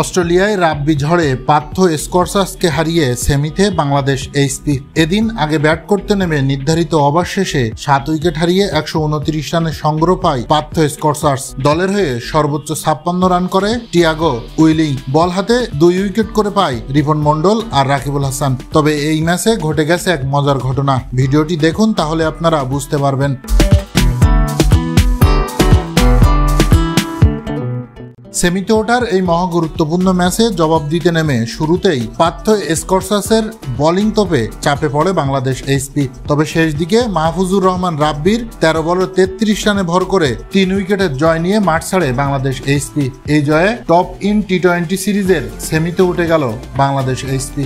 অস্ট্রেলিয়ায় রাব্বি ঝড়ে পার্থ স্করসাসকে হারিয়ে সেমিতে বাংলাদেশ এইচপি। এদিন আগে ব্যাট করতে নেমে নির্ধারিত ওভার শেষে 7 উইকেট হারিয়ে 129 রানে সংগ্রহ পায় পার্থ স্করসাস। দলের হয়ে সর্বোচ্চ 56 রান করে টিয়াগো উইলিং। বল হাতে 2 উইকেট করে পায় রিপন মন্ডল আর রাকিবুল হাসান। তবে এই ম্যাচে ঘটে গেছে এক মজার ঘটনা। ভিডিওটি দেখুন, তাহলে আপনারা বুঝতে পারবেন। সেমিতে ওঠার এই মহা গুরুত্বপূর্ণ ম্যাচে জবাব দিতে নেমে শুরুতেই পার্থ স্করসাসের বোলিং তোপে চাপে পড়ে বাংলাদেশ এইচপি। তবে শেষ দিকে মাহফুজুর রহমান রাব্বির 13 বলে 33 রানে ভর করে 3 উইকেটের জয় নিয়ে মাঠ ছাড়ে বাংলাদেশ এইচপি। এই জয়ে টপ ইন টি-20 সিরিজের সেমিতে উঠে গেল বাংলাদেশ এইচপি।